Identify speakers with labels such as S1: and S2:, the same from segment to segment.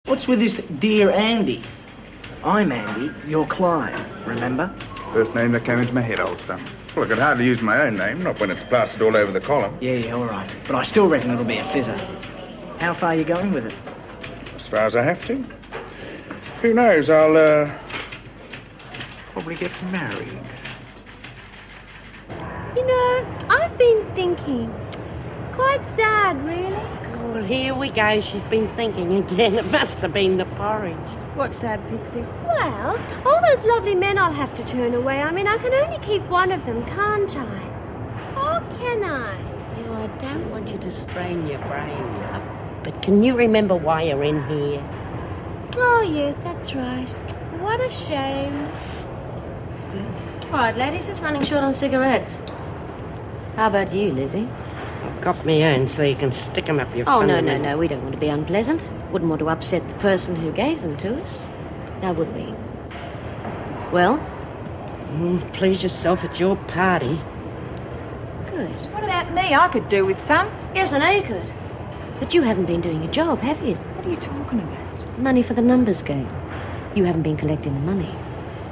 S1: What's with this Dear Andy? I'm Andy, you're Clive, remember?
S2: First name that came into my head, old son. Well, I could hardly use my own name, not when it's plastered all over the column.
S1: Yeah, all right. But I still reckon it'll be a fizzer. How far are you going with it?
S2: As far as I have to. Who knows, I'll, probably get married.
S3: You know, I've been thinking. It's quite sad, really.
S4: Well, here we go. She's been thinking again. It must have been the porridge.
S5: What's sad, Pixie?
S3: Well, all those lovely men I'll have to turn away. I mean, I can only keep one of them, can't I? Or can I?
S4: No, I don't want you to strain your brain, love. But can you remember why you're in here?
S3: Oh, yes, that's right. What a shame.
S5: All right, ladies, who's running short on cigarettes? How about you, Lizzie?
S4: I've got my own so you can stick them up your
S5: Oh,
S4: fundament-
S5: no, we don't want to be unpleasant. Wouldn't want to upset the person who gave them to us. Now, would we? Well?
S4: Please yourself at your party.
S5: Good.
S6: What about me? I could do with some.
S5: Yes, I know you could. But you haven't been doing your job, have you?
S6: What are you talking about?
S5: Money for the numbers game. You haven't been collecting the money.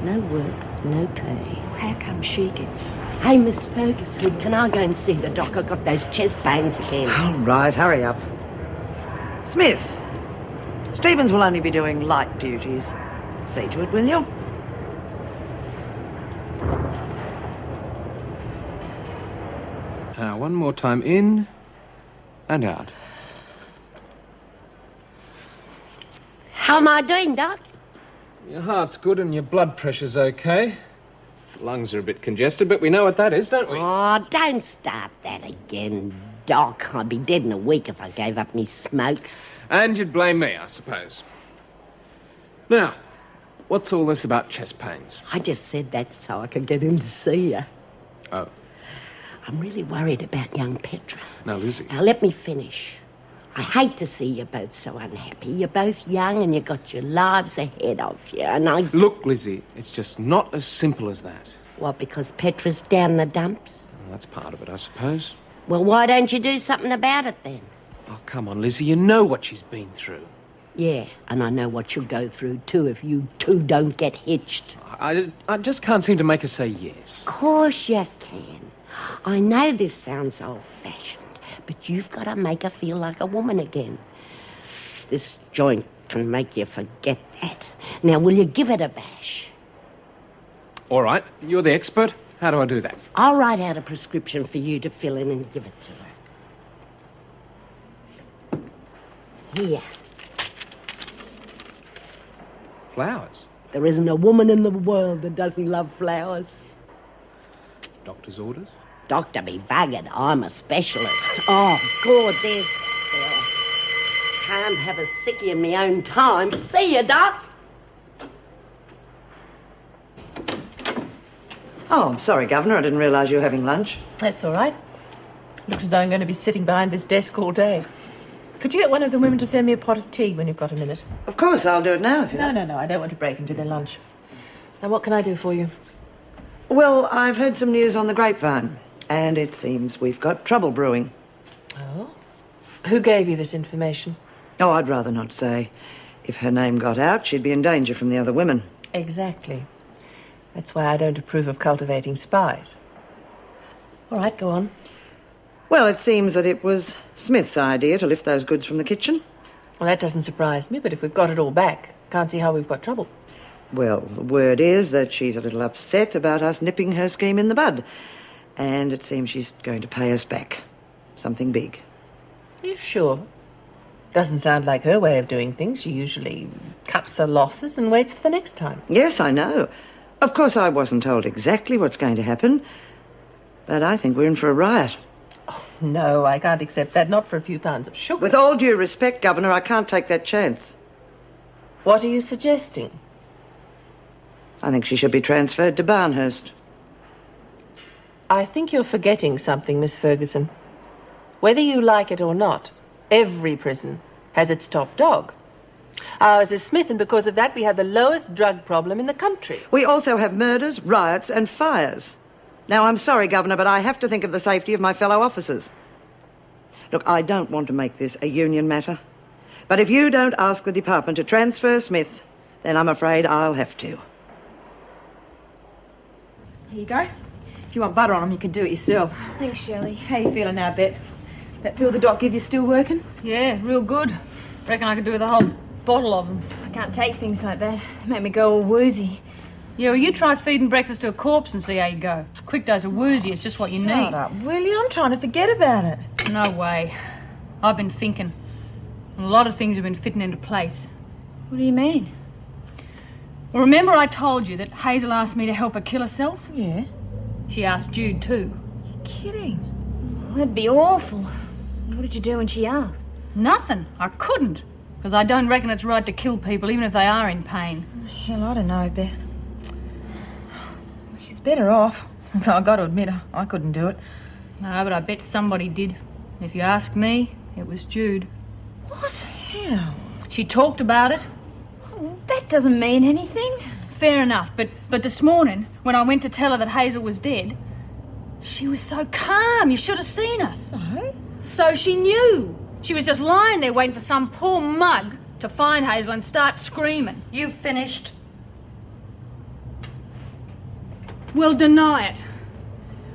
S5: No work, no pay.
S6: How come she gets...
S4: Hey, Miss Ferguson, can I go and see the doc? I've got those chest pains again.
S7: All right, hurry up. Smith, Stevens will only be doing light duties. See to it, will you?
S8: One more time in and out.
S4: How am I doing, Doc?
S8: Your heart's good and your blood pressure's okay. Lungs are a bit congested, but we know what that is, don't we?
S4: Oh, don't start that again, Doc. I'd be dead in a week if I gave up me smokes.
S8: And you'd blame me, I suppose. Now, what's all this about chest pains?
S4: I just said that so I could get in to see you.
S8: Oh.
S4: I'm really worried about young Petra.
S8: Now, Lizzie.
S4: Now, let me finish. I hate to see you both so unhappy. You're both young and you've got your lives ahead of you, and I...
S8: Look, Lizzie, it's just not as simple as that.
S4: What, because Petra's down the dumps?
S8: Well, that's part of it, I suppose.
S4: Well, why don't you do something about it then?
S8: Oh, come on, Lizzie, you know what she's been through.
S4: Yeah, and I know what she'll go through too if you two don't get hitched.
S8: I just can't seem to make her say yes.
S4: Of course you can. I know this sounds old-fashioned, but you've got to make her feel like a woman again. This joint can make you forget that. Now, will you give it a bash?
S8: All right, you're the expert. How do I do that?
S4: I'll write out a prescription for you to fill in and give it to her. Here.
S8: Flowers.
S4: There isn't a woman in the world that doesn't love flowers.
S8: Doctor's orders?
S4: Doctor be buggered, I'm a specialist. Oh, God, there's the bell. Can't have a sickie in my own time. See you, Doc.
S7: Oh, I'm sorry, Governor. I didn't realise you were having lunch.
S6: That's all right. Looks as though I'm going to be sitting behind this desk all day. Could you get one of the women to send me a pot of tea when you've got a minute?
S7: Of course, I'll do it now if you like.
S6: No, I don't want to break into their lunch. Now, what can I do for you?
S7: Well, I've heard some news on the grapevine, and it seems we've got trouble brewing.
S6: Oh? Who gave you this information?
S7: Oh, I'd rather not say. If her name got out, she'd be in danger from the other women.
S6: Exactly. That's why I don't approve of cultivating spies. All right, go on.
S7: Well, it seems that it was Smith's idea to lift those goods from the kitchen.
S6: Well, that doesn't surprise me, but if we've got it all back, can't see how we've got trouble.
S7: Well, the word is that she's a little upset about us nipping her scheme in the bud. And it seems she's going to pay us back. Something big.
S6: Are you sure? Doesn't sound like her way of doing things. She usually cuts her losses and waits for the next time.
S7: Yes, I know. Of course, I wasn't told exactly what's going to happen. But I think we're in for a riot.
S6: No, I can't accept that. Not for a few pounds of sugar.
S7: With all due respect, Governor, I can't take that chance.
S6: What are you suggesting?
S7: I think she should be transferred to Barnhurst.
S6: I think you're forgetting something, Miss Ferguson. Whether you like it or not, every prison has its top dog. Ours is Smith, and because of that, we have the lowest drug problem in the country.
S7: We also have murders, riots, and fires. Now, I'm sorry, Governor, but I have to think of the safety of my fellow officers. Look, I don't want to make this a union matter, But if you don't ask the department to transfer Smith, then I'm afraid I'll have to.
S9: Here you go. If you want butter on them, you can do it yourselves.
S3: Thanks, Shirley.
S9: How you feeling now, Bet? That pill the doc give you still working?
S10: Yeah, real good. Reckon I could do with a whole bottle of them.
S3: I can't take things like that. They make me go all woozy.
S10: Yeah, well, you try feeding breakfast to a corpse and see how you go. Quick dose of woozy is just what you need.
S9: Shut up, will you? I'm trying to forget about it.
S10: No way. I've been thinking. And a lot of things have been fitting into place.
S3: What do you mean?
S10: Well, remember I told you that Hazel asked me to help her kill herself?
S9: Yeah?
S10: She asked Jude too.
S9: You're kidding.
S3: Well, that'd be awful. What did you do when she asked?
S10: Nothing. I couldn't. Because I don't reckon it's right to kill people even if they are in pain.
S9: Hell, I don't know, Bet. She's better off. Though I got to admit, I couldn't do it.
S10: No, but I bet somebody did. If you ask me, it was Jude.
S9: What? How?
S10: She talked about it.
S3: Oh, that doesn't mean anything.
S10: Fair enough, but this morning, when I went to tell her that Hazel was dead, she was so calm. You should have seen her. So she knew. She was just lying there waiting for some poor mug to find Hazel and start screaming.
S7: You finished?
S10: Well, deny it.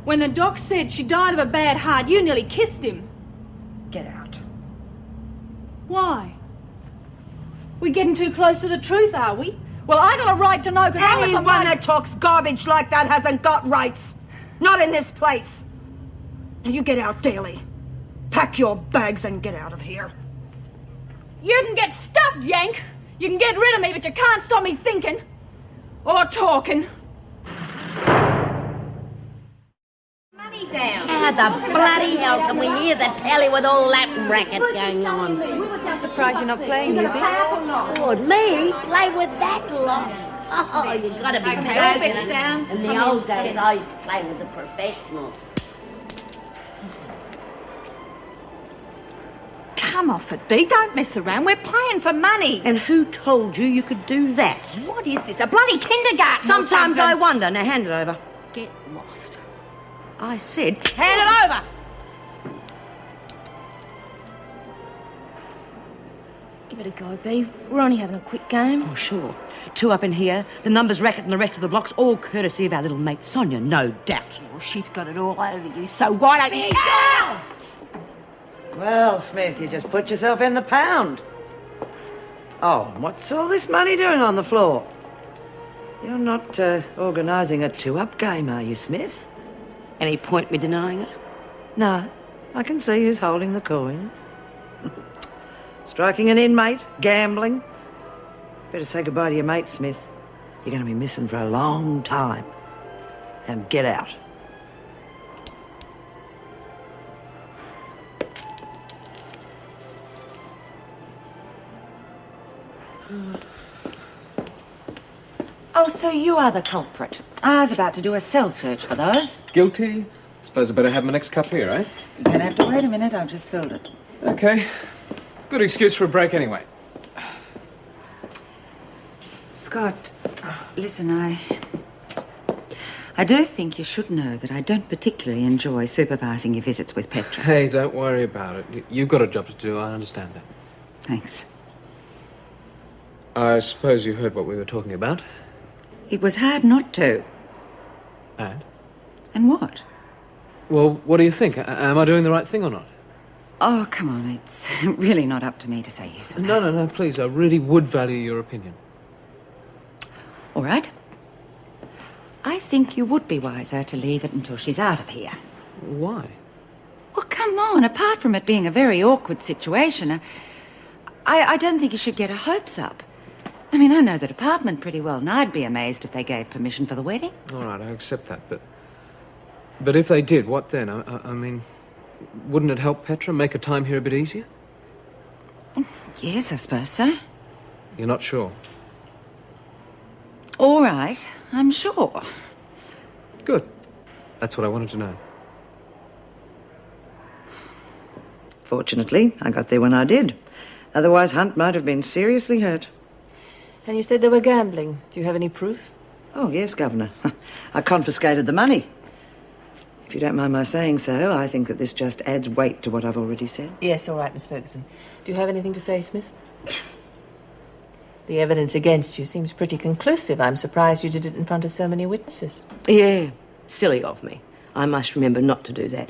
S10: When the doc said she died of a bad heart, you nearly kissed him.
S7: Get out.
S10: Why? We getting too close to the truth, are we? Well, I got a right to know because I was the
S7: Anyone
S10: one...
S7: that talks garbage like that hasn't got rights. Not in this place. Now you get out, Daly. Pack your bags and get out of here.
S10: You can get stuffed, Yank. You can get rid of me, but you can't stop me thinking. Or talking.
S3: Money down.
S4: How the bloody hell can we hear the telly with all that racket going on?
S9: I'm surprised you're not playing music.
S4: Lord, me? Play with that lot? Oh, you gotta be
S10: Okay, all bets
S4: joking.
S10: down.
S4: In the old days, I used to play with the professionals.
S10: Come off it, B. Don't mess around. We're playing for money.
S4: And who told you you could do that?
S10: What is this, a bloody kindergarten?
S4: Sometimes I
S10: I
S4: wonder. Now, hand it over.
S10: get lost.
S4: I said, hand it over!
S9: Give it a go, B. We're only having a quick game.
S4: Oh, sure. Two up in here, the numbers racket and the rest of the blocks, all courtesy of our little mate Sonia, no doubt.
S9: Well, she's got it all over you, so why don't you...
S7: Well, Smith, you just put yourself in the pound. Oh, what's all this money doing on the floor? You're not organising a two-up game, are you, Smith?
S4: Any point me denying it?
S7: No, I can see who's holding the coins. Striking an inmate, gambling. Better say goodbye to your mate, Smith. You're going to be missing for a long time. And get out.
S11: Oh, so you are the culprit. I was about to do a cell search for those.
S8: Guilty? Suppose I better have my next cup here, eh?
S11: You're gonna have to wait a minute, I've just filled it.
S8: Okay. Good excuse for a break anyway.
S11: Scott, listen, I do think you should know that I don't particularly enjoy supervising your visits with Petra.
S8: Hey, don't worry about it. You've got a job to do, I understand that.
S11: Thanks.
S8: I suppose you heard what we were talking about.
S11: It was hard not to.
S8: And?
S11: And what?
S8: Well, what do you think? Am I doing the right thing or not?
S11: Oh, come on, it's really not up to me to say yes or no.
S8: No, please. I really would value your opinion.
S11: All right. I think you would be wiser to leave it until she's out of here.
S8: Why?
S11: Well, come on. Apart from it being a very awkward situation, I don't think you should get her hopes up. I mean, I know the department pretty well, and I'd be amazed if they gave permission for the wedding.
S8: All right, I accept that, but if they did, what then? I mean, wouldn't it help Petra make her time here a bit easier?
S11: Yes, I suppose so.
S8: You're not sure?
S11: All right, I'm sure.
S8: Good. That's what I wanted to know.
S7: Fortunately, I got there when I did. Otherwise, Hunt might have been seriously hurt.
S6: And you said they were gambling. Do you have any proof?
S7: Oh, yes, Governor. I confiscated the money. If you don't mind my saying so, I think that this just adds weight to what I've already said.
S6: Yes, all right, Miss Ferguson. Do you have anything to say, Smith? The evidence against you seems pretty conclusive. I'm surprised you did it in front of so many witnesses.
S5: Yeah, silly of me. I must remember not to do that.